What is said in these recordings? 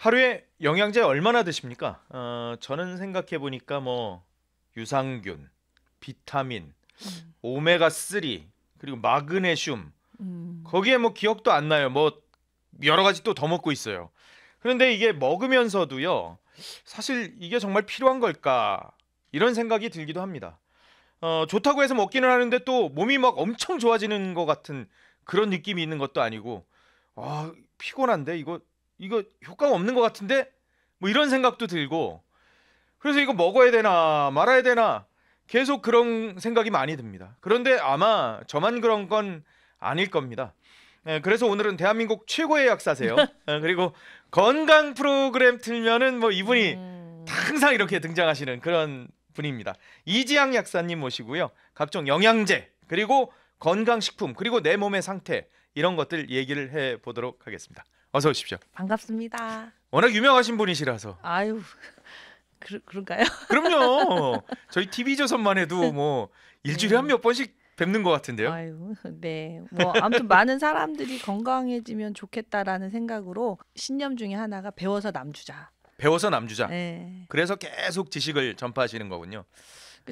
하루에 영양제 얼마나 드십니까? 저는 생각해 보니까 뭐 유산균, 비타민, 음. 오메가3 그리고 마그네슘 음. 거기에 뭐 기억도 안 나요. 뭐 여러 가지 또 더 먹고 있어요. 그런데 이게 먹으면서도요. 사실 이게 정말 필요한 걸까? 이런 생각이 들기도 합니다. 좋다고 해서 먹기는 하는데 또 몸이 막 엄청 좋아지는 것 같은 그런 느낌이 있는 것도 아니고 피곤한데 이거 효과가 없는 것 같은데 뭐 이런 생각도 들고 그래서 이거 먹어야 되나 말아야 되나 계속 그런 생각이 많이 듭니다. 그런데 아마 저만 그런 건 아닐 겁니다. 그래서 오늘은 대한민국 최고의 약사세요. 그리고 건강 프로그램 틀면은 뭐 이분이 항상 이렇게 등장하시는 그런 분입니다. 이지양 약사님 모시고요. 각종 영양제 그리고 건강식품 그리고 내 몸의 상태 이런 것들 얘기를 해보도록 하겠습니다. 어서 오십시오. 반갑습니다. 워낙 유명하신 분이시라서. 아유, 그런가요? 그럼요. 저희 TV조선만 해도 뭐 일주일에 한 몇 번씩 뵙는 것 같은데요. 아유, 네. 뭐 아무튼 많은 사람들이 건강해지면 좋겠다라는 생각으로 신념 중에 하나가 배워서 남주자. 배워서 남주자. 네. 그래서 계속 지식을 전파하시는 거군요.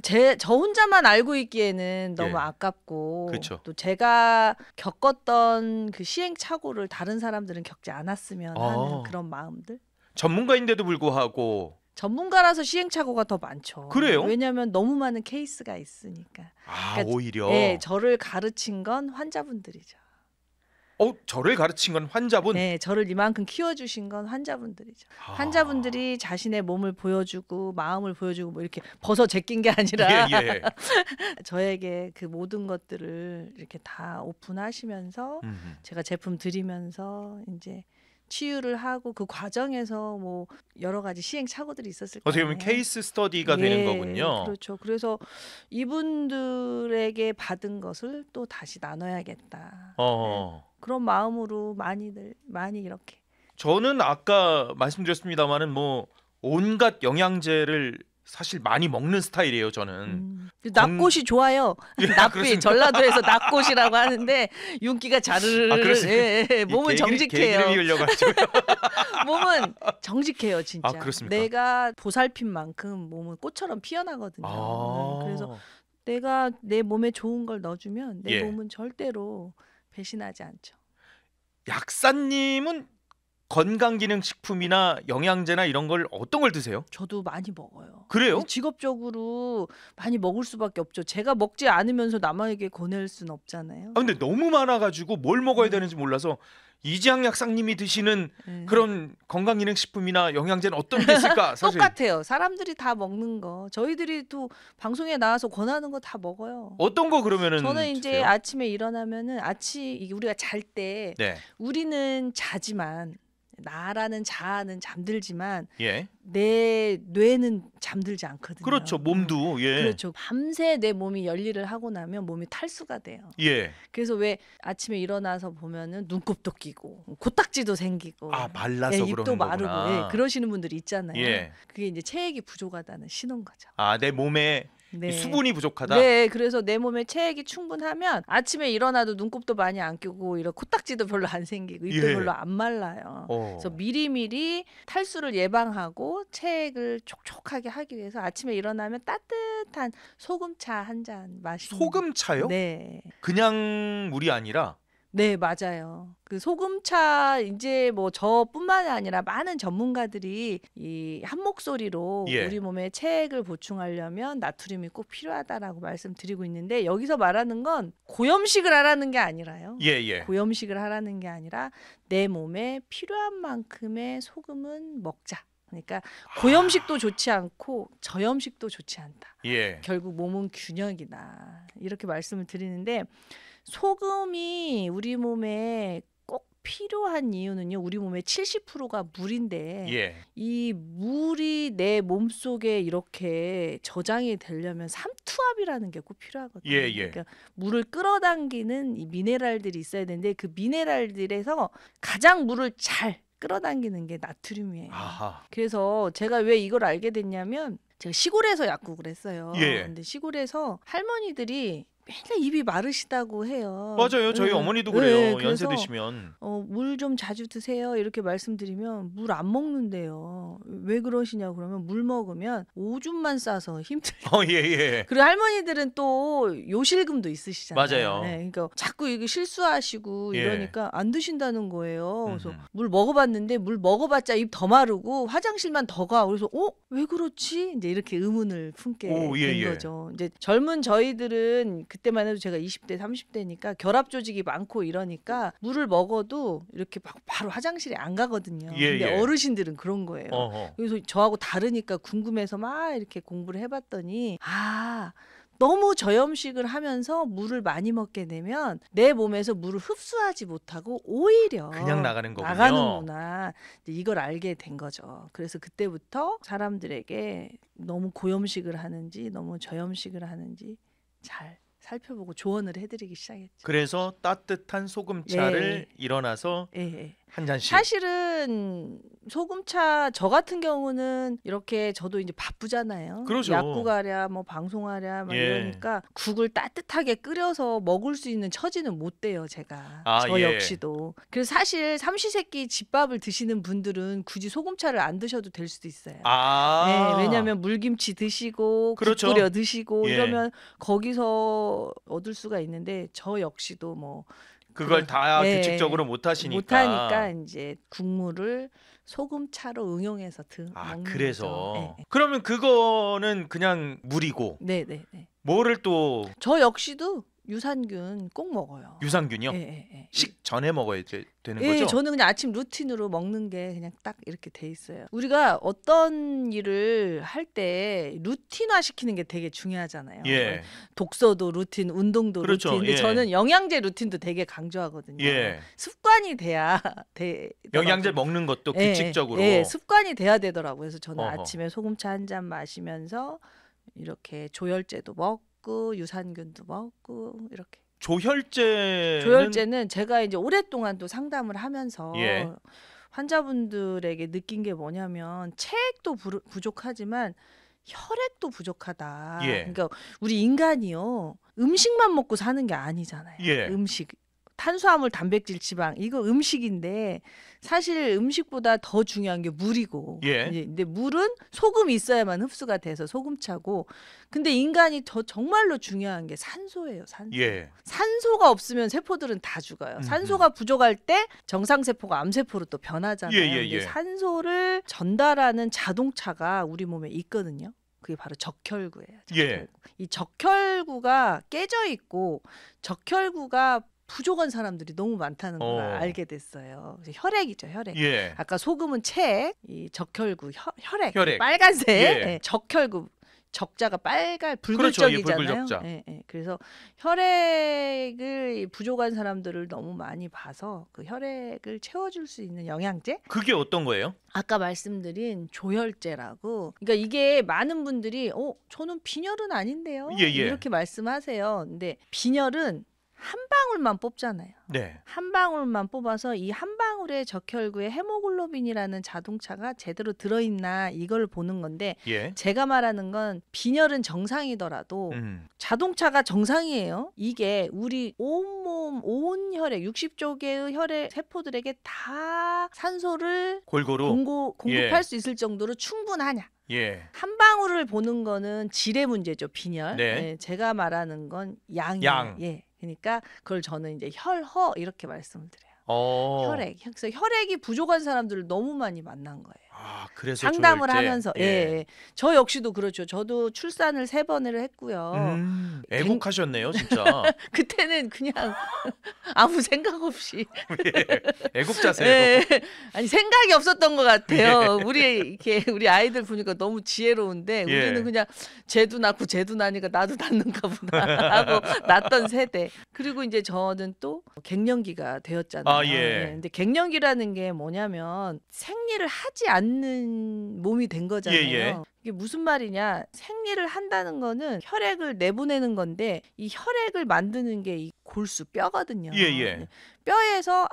저 혼자만 알고 있기에는 너무 예. 아깝고 그쵸. 또 제가 겪었던 그 시행착오를 다른 사람들은 겪지 않았으면 하는 그런 마음들. 전문가인데도 불구하고 전문가라서 시행착오가 더 많죠. 그래요? 왜냐하면 너무 많은 케이스가 있으니까. 그러니까 오히려. 네, 저를 가르친 건 환자분들이죠. 저를 가르친 건 환자분? 네, 저를 이만큼 키워주신 건 환자분들이죠. 환자분들이 자신의 몸을 보여주고 마음을 보여주고 뭐 이렇게 벗어 제낀 게 아니라 예. 저에게 그 모든 것들을 이렇게 다 오픈하시면서 제가 제품 드리면서 이제 치유를 하고 그 과정에서 뭐 여러 가지 시행착오들이 있었을 거예요. 어떻게 보면 케이스 스터디가 되는 거군요. 그렇죠. 그래서 이분들에게 받은 것을 또 다시 나눠야겠다. 네. 그런 마음으로 많이 이렇게. 저는 아까 말씀드렸습니다마는 뭐 온갖 영양제를 사실 많이 먹는 스타일이에요. 저는. 납꽃이 좋아요. 납비 전라도에서 납꽃이라고 하는데 윤기가 자르르 몸은 정직해요. 개기름이 흘려가지고 몸은 정직해요 진짜. 그렇습니까? 내가 보살핀 만큼 몸은 꽃처럼 피어나거든요. 그래서 내가 내 몸에 좋은 걸 넣어주면 내 몸은 절대로 배신하지 않죠. 약사님은 건강기능식품이나 영양제나 이런 걸 어떤 걸 드세요? 저도 많이 먹어요. 그래요? 직업적으로 많이 먹을 수밖에 없죠. 제가 먹지 않으면서 남에게 권할 수는 없잖아요. 근데 너무 많아가지고 뭘 먹어야 되는지 몰라서 이지양 약사님이 드시는 그런 건강기능식품이나 영양제는 어떤 게 있을까? 사실. 똑같아요. 사람들이 다 먹는 거. 저희들이 또 방송에 나와서 권하는 거 다 먹어요. 어떤 거 그러면은 저는 이제 드세요? 아침에 일어나면은 우리가 잘 때 네. 우리는 자지만 나라는 자아는 잠들지만 예. 내 뇌는 잠들지 않거든요. 그렇죠. 몸도. 예. 그렇죠. 밤새 내 몸이 열일을 하고 나면 몸이 탈수가 돼요. 예. 그래서 왜 아침에 일어나서 보면은 눈곱도 끼고 코딱지도 생기고 말라서 입도 그러는 마르고 거구나. 그러시는 분들이 있잖아요. 예. 그게 이제 체액이 부족하다는 신호인 거죠. 내 몸에 네. 수분이 부족하다. 네, 그래서 내 몸에 체액이 충분하면 아침에 일어나도 눈곱도 많이 안 끼고 이런 코딱지도 별로 안 생기고 입도 별로 안 말라요. 그래서 미리미리 탈수를 예방하고 체액을 촉촉하게 하기 위해서 아침에 일어나면 따뜻한 소금차 한 잔 마시는. 소금차요? 네. 그냥 물이 아니라. 네, 맞아요. 그 소금차 이제 뭐 저뿐만 아니라 많은 전문가들이 이 한 목소리로 우리 몸에 체액을 보충하려면 나트륨이 꼭 필요하다라고 말씀드리고 있는데 여기서 말하는 건 고염식을 하라는 게 아니라요. 고염식을 하라는 게 아니라 내 몸에 필요한 만큼의 소금은 먹자. 그러니까 고염식도 좋지 않고 저염식도 좋지 않다. 결국 몸은 균형이다. 이렇게 말씀을 드리는데 소금이 우리 몸에 꼭 필요한 이유는요. 우리 몸의 70%가 물인데 이 물이 내 몸속에 이렇게 저장이 되려면 삼투압이라는 게 꼭 필요하거든요. 그러니까 물을 끌어당기는 이 미네랄들이 있어야 되는데 그 미네랄들에서 가장 물을 잘 끌어당기는 게 나트륨이에요. 그래서 제가 왜 이걸 알게 됐냐면 제가 시골에서 약국을 했어요. 근데 시골에서 할머니들이 맨날 입이 마르시다고 해요. 맞아요. 저희 예. 어머니도 예, 그래요. 그래서 연세 드시면. 물 좀 자주 드세요 이렇게 말씀드리면 물 안 먹는데요. 왜 그러시냐 그러면 물 먹으면 오줌만 싸서 힘들다. 예. 그리고 할머니들은 또 요실금도 있으시잖아요. 맞아요. 네, 그러니까 자꾸 이게 실수하시고 예. 이러니까 안 드신다는 거예요. 그래서 음흠. 물 먹어봤는데 물 먹어봤자 입 더 마르고 화장실만 더 가. 그래서 왜 그렇지? 이제 이렇게 의문을 품게 오, 예, 된 예. 거죠. 이제 젊은 저희들은 그때만 해도 제가 20대, 30대니까 결합 조직이 많고 이러니까 물을 먹어도 이렇게 막 바로 화장실에 안 가거든요. 예, 근데 예. 어르신들은 그런 거예요. 어허. 그래서 저하고 다르니까 궁금해서 막 이렇게 공부를 해봤더니 너무 저염식을 하면서 물을 많이 먹게 되면 내 몸에서 물을 흡수하지 못하고 오히려 그냥 나가는 거군요. 나가는구나. 이제 이걸 알게 된 거죠. 그래서 그때부터 사람들에게 너무 고염식을 하는지 너무 저염식을 하는지 잘 살펴보고 조언을 해드리기 시작했죠. 그래서 따뜻한 소금차를 일어나서 예. 한 잔씩. 사실은 소금차 저 같은 경우는 이렇게 저도 이제 바쁘잖아요. 그러죠. 약국 하랴 뭐 방송하랴 막 예. 이러니까 국을 따뜻하게 끓여서 먹을 수 있는 처지는 못 돼요, 제가. 저 예. 역시도. 그래서 사실 삼시세끼 집밥을 드시는 분들은 굳이 소금차를 안 드셔도 될 수도 있어요. 네, 왜냐하면 물김치 드시고 그렇죠. 국 끓여 드시고 예. 이러면 거기서 얻을 수가 있는데 저 역시도 뭐 그걸 다 네. 규칙적으로 못 하시니까. 못하니까 이제 국물을 소금차로 응용해서 먹는 그래서. 거죠. 네. 그러면 그거는 그냥 물이고 네. 뭐를 또 저 역시도 유산균 꼭 먹어요. 유산균이요? 예. 식전에 먹어야 되는 예, 거죠? 저는 그냥 아침 루틴으로 먹는 게 그냥 딱 이렇게 돼 있어요. 우리가 어떤 일을 할 때 루틴화 시키는 게 되게 중요하잖아요. 예. 독서도 루틴, 운동도 그렇죠. 루틴. 근데 예. 저는 영양제 루틴도 되게 강조하거든요. 예. 습관이 돼야 영양제 먹는 것도 예, 규칙적으로. 예, 습관이 돼야 되더라고요. 그래서 저는 어허. 아침에 소금차 한 잔 마시면서 이렇게 조혈제도 먹고 유산균도 먹고 이렇게. 조혈제는 제가 이제 오랫동안 또 상담을 하면서 예. 환자분들에게 느낀 게 뭐냐면 체액도 부족하지만 혈액도 부족하다. 예. 그러니까 우리 인간이요. 음식만 먹고 사는 게 아니잖아요. 예. 음식. 탄수화물, 단백질, 지방 이거 음식인데 사실 음식보다 더 중요한 게 물이고. 예. 근데 물은 소금이 있어야만 흡수가 돼서 소금차고. 근데 인간이 더 정말로 중요한 게 산소예요. 산소. 예. 산소가 없으면 세포들은 다 죽어요. 산소가 부족할 때 정상세포가 암세포로 또 변하잖아요. 근데 산소를 전달하는 자동차가 우리 몸에 있거든요. 그게 바로 적혈구예요. 적혈구. 이 적혈구가 깨져 있고 적혈구가 부족한 사람들이 너무 많다는 걸 알게 됐어요. 혈액이죠, 혈액. 예. 아까 소금은 체액, 이 적혈구 혈액. 빨간색. 예. 적혈구 적자가 붉을적이잖아요. 그렇죠, 붉을적자. 예. 그래서 혈액을 부족한 사람들을 너무 많이 봐서 그 혈액을 채워줄 수 있는 영양제? 그게 어떤 거예요? 아까 말씀드린 조혈제라고. 그러니까 이게 많은 분들이 저는 빈혈은 아닌데요. 예. 이렇게 말씀하세요. 근데 빈혈은 한 방울만 뽑잖아요. 네. 한 방울만 뽑아서 이 한 방울의 적혈구에 헤모글로빈이라는 자동차가 제대로 들어있나 이걸 보는 건데 예. 제가 말하는 건 빈혈은 정상이더라도 자동차가 정상이에요. 이게 우리 온몸 온 혈액 60조 개의 혈액 세포들에게 다 산소를 골고루 공급할 수 있을 정도로 충분하냐. 예. 한 방울을 보는 거는 질의 문제죠. 빈혈. 네. 제가 말하는 건 양이에요. 양. 예. 그러니까 그걸 저는 이제 혈허 이렇게 말씀을 드려요. 혈액. 그래서 혈액이 부족한 사람들을 너무 많이 만난 거예요. 그래서 상담을 조혈제. 하면서 예. 저 역시도 그렇죠. 저도 출산을 3번을 했고요. 애국하셨네요, 진짜. 그때는 그냥 아무 생각 없이 애국자세요. 예. 아니 생각이 없었던 것 같아요. 우리 아이들 보니까 너무 지혜로운데 우리는 그냥 쟤도 낳고 쟤도 나니까 나도 낳는가 보다 하고 낳던 세대. 그리고 이제 저는 또 갱년기가 되었잖아요. 근데 갱년기라는 게 뭐냐면 생리를 하지 않는 몸이 된 거잖아요. 이게 무슨 말이냐? 생리를 한다는 거는 혈액을 내보내는 건데 이 혈액을 만드는 게 이 골수 뼈거든요. 뼈에서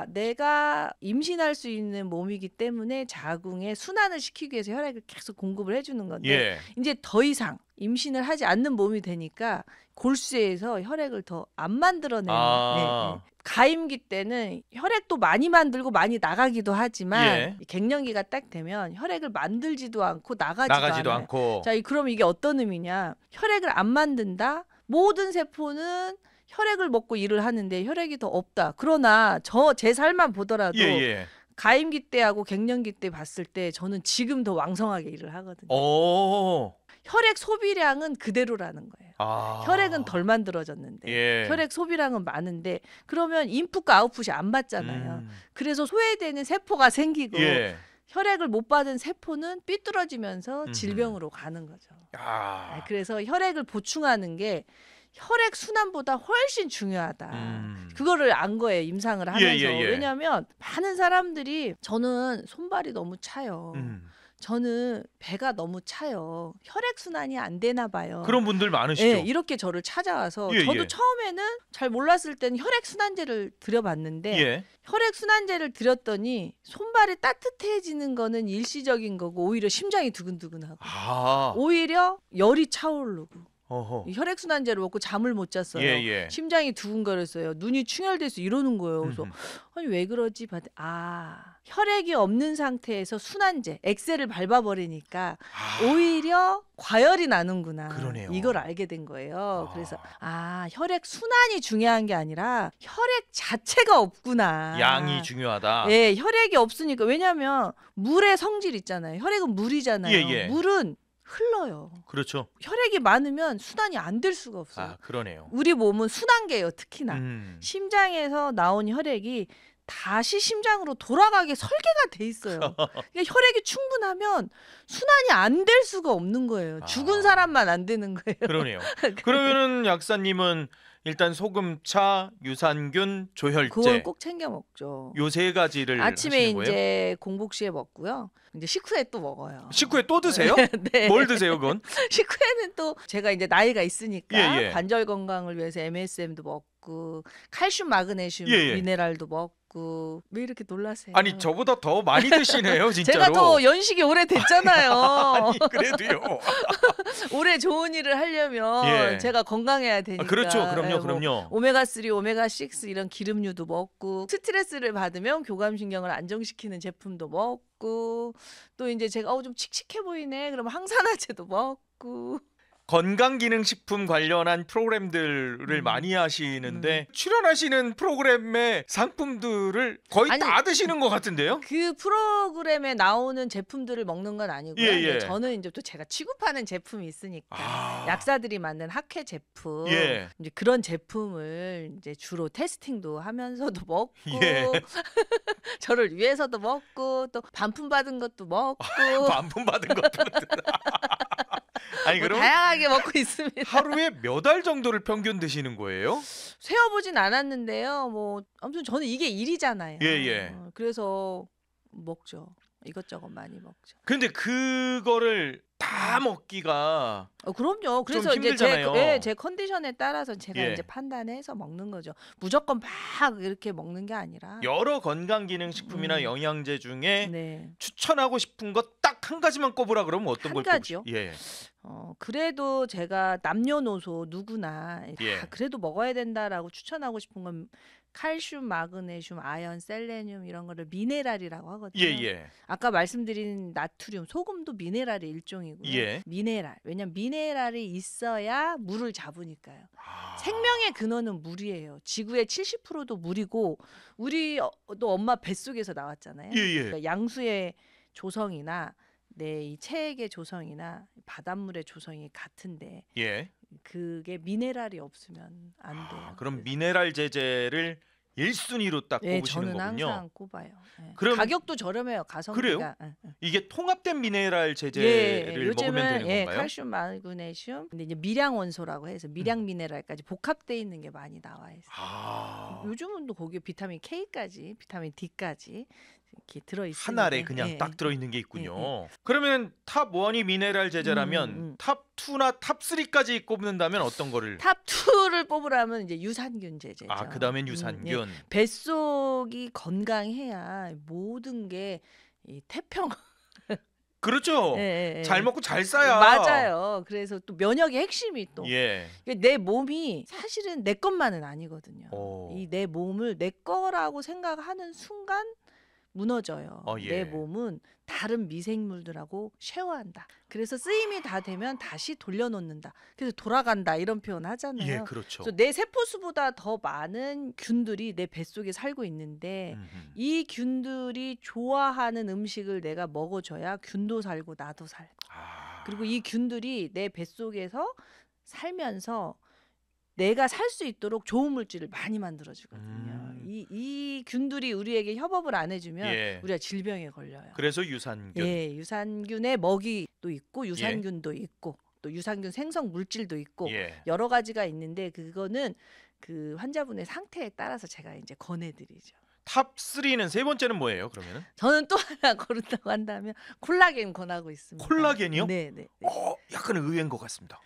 내가 임신할 수 있는 몸이기 때문에 자궁에 순환을 시키기 위해서 혈액을 계속 공급을 해주는 건데 이제 더 이상 임신을 하지 않는 몸이 되니까 골수에서 혈액을 더 안 만들어내는. 네, 네. 가임기 때는 혈액도 많이 만들고 많이 나가기도 하지만 예. 갱년기가 딱 되면 혈액을 만들지도 않고 나가지도 않아요. 않고. 자, 그럼 이게 어떤 의미냐? 혈액을 안 만든다. 모든 세포는 혈액을 먹고 일을 하는데 혈액이 더 없다. 그러나 제 삶만 보더라도 예. 가임기 때하고 갱년기 때 봤을 때 저는 지금 더 왕성하게 일을 하거든요. 혈액 소비량은 그대로라는 거예요. 혈액은 덜 만들어졌는데 예. 혈액 소비량은 많은데 그러면 인풋과 아웃풋이 안 맞잖아요. 그래서 소외되는 세포가 생기고 예. 혈액을 못 받은 세포는 삐뚤어지면서 질병으로 가는 거죠. 그래서 혈액을 보충하는 게 혈액 순환보다 훨씬 중요하다. 그거를 안 거예요. 임상을 하면서. 왜냐하면 많은 사람들이 저는 손발이 너무 차요. 저는 배가 너무 차요. 혈액 순환이 안 되나 봐요. 그런 분들 많으시죠. 네, 이렇게 저를 찾아와서 저도 처음에는 잘 몰랐을 때는 혈액 순환제를 드려봤는데 혈액 순환제를 드렸더니 손발이 따뜻해지는 거는 일시적인 거고 오히려 심장이 두근두근하고 오히려 열이 차오르고 혈액 순환제를 먹고 잠을 못 잤어요. 심장이 두근거렸어요. 눈이 충혈돼서 이러는 거예요. 그래서 아니 왜 그러지? 혈액이 없는 상태에서 순환제 엑셀을 밟아버리니까 오히려 과열이 나는구나. 그러네요. 이걸 알게 된 거예요. 그래서 혈액 순환이 중요한 게 아니라 혈액 자체가 없구나. 양이 중요하다. 네, 혈액이 없으니까. 왜냐하면 물의 성질 있잖아요. 혈액은 물이잖아요. 물은 흘러요. 그렇죠. 혈액이 많으면 순환이 안 될 수가 없어요. 그러네요. 우리 몸은 순환계예요. 특히나 심장에서 나온 혈액이 다시 심장으로 돌아가게 설계가 돼 있어요. 그러니까 혈액이 충분하면 순환이 안 될 수가 없는 거예요. 죽은 사람만 안 되는 거예요. 그러네요. 그러면은 약사님은 일단 소금차, 유산균, 조혈제 그걸 꼭 챙겨 먹죠. 요 세 가지를 아침에 하시는 거예요? 이제 공복시에 먹고요. 이제 식후에 또 먹어요. 식후에 또 드세요? 네. 뭘 드세요, 그건? 식후에는 또 제가 이제 나이가 있으니까 관절 건강을 위해서 MSM도 먹고 칼슘, 마그네슘, 미네랄도 먹고. 왜 이렇게 놀라세요? 아니 저보다 더 많이 드시네요, 진짜로. 제가 더 연식이 오래됐잖아요. 아니 그래도요. 올해 좋은 일을 하려면 제가 건강해야 되니까. 그렇죠, 그럼요. 오메가3, 오메가6 이런 기름류도 먹고 스트레스를 받으면 교감신경을 안정시키는 제품도 먹고 또 이제 제가 좀 칙칙해 보이네. 그러면 항산화제도 먹고. 건강기능식품 관련한 프로그램들을 많이 하시는데 출연하시는 프로그램의 상품들을 거의 다 드시는 것 같은데요? 그 프로그램에 나오는 제품들을 먹는 건 아니고요. 저는 이제 또 제가 취급하는 제품이 있으니까 약사들이 만든 학회 제품 이제 그런 제품을 이제 주로 테스팅도 하면서도 먹고 저를 위해서도 먹고 또 반품 받은 것도 먹고 반품 받은 것도 아니 그럼 다양하게 먹고 있습니다. 하루에 몇 알 정도를 평균 드시는 거예요? 세어보진 않았는데요. 뭐 아무튼 저는 이게 일이잖아요. 그래서 먹죠. 이것저것 많이 먹죠. 근데 그거를 다 먹기가 그럼요. 그래서 좀 힘들잖아요. 이제 제 컨디션에 따라서 제가 이제 판단해서 먹는 거죠. 무조건 막 이렇게 먹는 게 아니라 여러 건강기능식품이나 영양제 중에 추천하고 싶은 것 딱 한 가지만 꼽으라 그러면 어떤 걸 가지요? 꼽으시죠? 그래도 제가 남녀노소 누구나 그래도 먹어야 된다라고 추천하고 싶은 건 칼슘, 마그네슘, 아연, 셀레늄 이런 거를 미네랄이라고 하거든요. 아까 말씀드린 나트륨, 소금도 미네랄의 일종이고요. 미네랄. 왜냐면 미네랄이 있어야 물을 잡으니까요. 생명의 근원은 물이에요. 지구의 70%도 물이고 우리도 엄마 뱃속에서 나왔잖아요. 그러니까 양수의 조성이나 이 체액의 조성이나 바닷물의 조성이 같은데 그게 미네랄이 없으면 안 돼요. 그럼 미네랄 제제를 1순위로 딱 꼽으시는 저는 거군요. 항상 꼽아요. 그럼 가격도 저렴해요. 가성비가. 그래요? 이게 통합된 미네랄 제제를 먹으면 되는 건가요? 칼슘, 마그네슘, 근데 이제 밀양 원소라고 해서 밀양 미네랄까지 복합돼 있는 게 많이 나와 있어요. 요즘은 또 거기에 비타민 K까지, 비타민 D까지 이렇게 들어 있어요. 한 알에 그냥 딱 들어 있는 게 있군요. 그러면 탑 1이 미네랄 제제라면 탑 2나 탑 3까지 꼽는다면 어떤 거를? 탑 2를 뽑으라면 이제 유산균 제제죠. 그다음엔 유산균. 뱃속이 건강해야 모든 게 태평 그렇죠. 예, 예, 잘 예. 먹고 잘 싸야. 맞아요. 그래서 또 면역의 핵심이 또 예. 내 몸이 사실은 내 것만은 아니거든요. 오. 이 내 몸을 내 거라고 생각하는 순간 무너져요. 예. 내 몸은 다른 미생물들하고 쉐어한다. 그래서 쓰임이 다 되면 다시 돌려놓는다. 그래서 돌아간다 이런 표현 하잖아요. 예, 그렇죠. 그래서 내 세포수보다 더 많은 균들이 내 뱃속에 살고 있는데 이 균들이 좋아하는 음식을 내가 먹어줘야 균도 살고 나도 살고. 그리고 이 균들이 내 뱃속에서 살면서 내가 살 수 있도록 좋은 물질을 많이 만들어주거든요. 이 균들이 우리에게 협업을 안 해주면 예. 우리가 질병에 걸려요. 그래서 유산균. 예, 유산균의 먹이도 있고 유산균도 있고 또 유산균 생성 물질도 있고 예. 여러 가지가 있는데 그거는 그 환자분의 상태에 따라서 제가 이제 권해드리죠. 탑 3는 세 번째는 뭐예요? 그러면은? 저는 또 하나 고른다고 한다면 콜라겐 권하고 있습니다. 콜라겐이요? 네, 네. 약간 의외인 것 같습니다.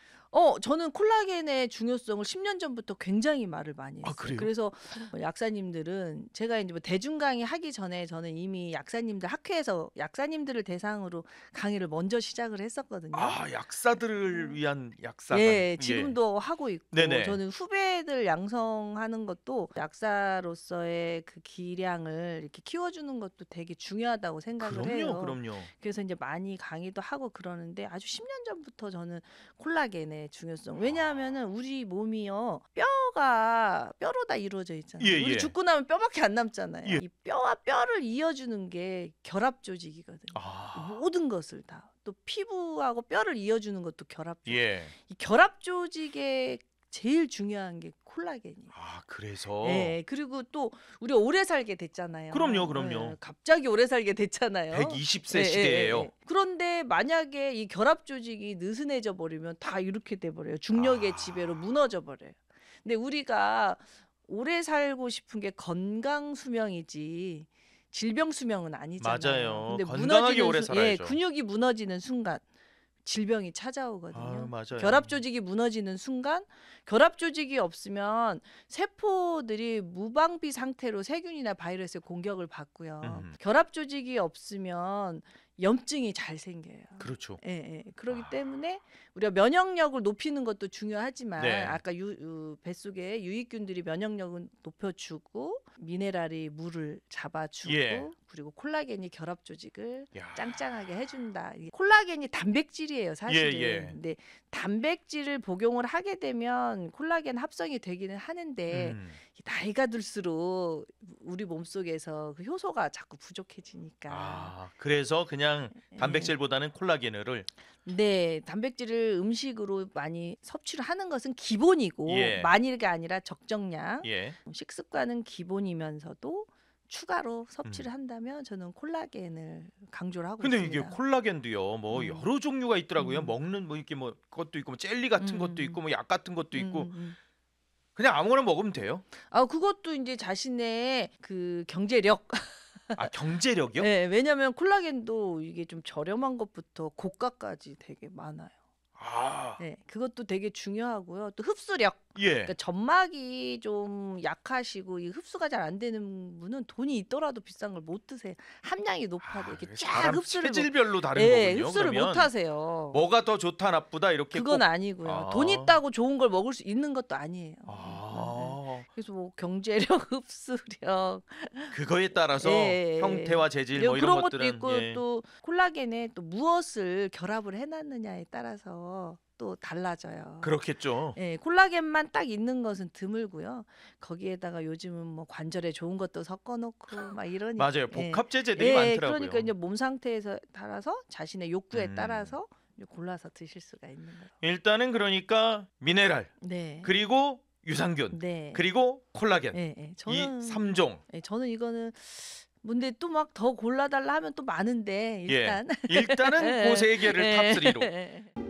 저는 콜라겐의 중요성을 10년 전부터 굉장히 말을 많이 했어요. 그래요? 그래서 약사님들은 제가 이제 뭐 대중 강의 하기 전에 저는 이미 약사님들 학회에서 약사님들을 대상으로 강의를 먼저 시작을 했었거든요. 약사들을 위한 약사관. 예, 지금도 하고 있고 네네. 저는 후배들 양성하는 것도 약사로서의 그 기량을 이렇게 키워주는 것도 되게 중요하다고 생각을 해요. 그럼요. 그래서 이제 많이 강의도 하고 그러는데 아주 10년 전부터 저는 콜라겐의 중요성. 왜냐하면은 우리 몸이요 뼈로 다 이루어져 있잖아요. 예, 우리 예. 죽고 나면 뼈밖에 안 남잖아요. 예. 이 뼈와 뼈를 이어주는 게 결합 조직이거든요. 모든 것을 다. 또 피부하고 뼈를 이어주는 것도 결합 조직. 예. 이 결합 조직에 제일 중요한 게 콜라겐이에요. 그래서. 네, 그리고 또 우리가 오래 살게 됐잖아요. 그럼요. 네, 갑자기 오래 살게 됐잖아요. 120세 시대예요. 그런데 만약에 이 결합 조직이 느슨해져 버리면 다 이렇게 돼 버려요. 중력의 지배로 무너져 버려요. 근데 우리가 오래 살고 싶은 게 건강 수명이지 질병 수명은 아니잖아요. 맞아요. 근데 건강하게 오래 살아야죠. 근육이 무너지는 순간 질병이 찾아오거든요. 맞아요. 결합 조직이 무너지는 순간 결합 조직이 없으면 세포들이 무방비 상태로 세균이나 바이러스의 공격을 받고요. 결합 조직이 없으면 염증이 잘 생겨요. 그렇죠. 예. 그렇기 때문에 우리가 면역력을 높이는 것도 중요하지만 네. 아까 뱃속에 유익균들이 면역력을 높여주고 미네랄이 물을 잡아주고 예. 그리고 콜라겐이 결합 조직을 야. 짱짱하게 해준다. 이게 콜라겐이 단백질이에요, 사실은. 예. 근데 단백질을 복용을 하게 되면 콜라겐 합성이 되기는 하는데 나이가 들수록 우리 몸속에서 그 효소가 자꾸 부족해지니까. 그래서 그냥 단백질보다는 콜라겐을. 네, 단백질을 음식으로 많이 섭취를 하는 것은 기본이고 예. 많이가 아니라 적정량. 예. 식습관은 기본이면서도 추가로 섭취를 한다면 저는 콜라겐을 강조를 하고 근데 있습니다. 이게 콜라겐도요. 뭐 여러 종류가 있더라고요. 음. 먹는 뭐 이렇게 뭐 것도 있고 뭐 젤리 같은 것도 있고 뭐 약 같은 것도 있고 음. 그냥 아무거나 먹으면 돼요. 그것도 이제 자신의 그 경제력. 경제력이요? 네, 왜냐하면 콜라겐도 이게 좀 저렴한 것부터 고가까지 되게 많아요. 네, 그것도 되게 중요하고요. 또 흡수력. 예. 그러니까 점막이 좀 약하시고 이 흡수가 잘 안 되는 분은 돈이 있더라도 비싼 걸 못 드세요. 함량이 높아도 이렇게 쫙 사람 흡수를 체질별로 다른 네, 거군요. 흡수를 그러면 못 하세요. 뭐가 더 좋다 나쁘다 이렇게 그건 꼭... 아니고요. 돈 있다고 좋은 걸 먹을 수 있는 것도 아니에요. 그래서 뭐 경제력, 흡수력 그거에 따라서 예. 형태와 재질 뭐 이런 그런 것도 것들은 있고 또 콜라겐에 또 무엇을 결합을 해놨느냐에 따라서 또 달라져요. 그렇겠죠. 예, 콜라겐만 딱 있는 것은 드물고요. 거기에다가 요즘은 뭐 관절에 좋은 것도 섞어놓고 막 이러니까 맞아요. 복합 제제들이 많더라고요. 그러니까 이제 몸 상태에서 따라서 자신의 욕구에 따라서 골라서 드실 수가 있는 거예요. 일단은 그러니까 미네랄 네. 그리고 유산균 네. 그리고 콜라겐 이 이 3종. 저는 이거는 근데 또 막 더 골라달라 하면 또 많은데 일단 일단은 그 세 개를 탑 3로.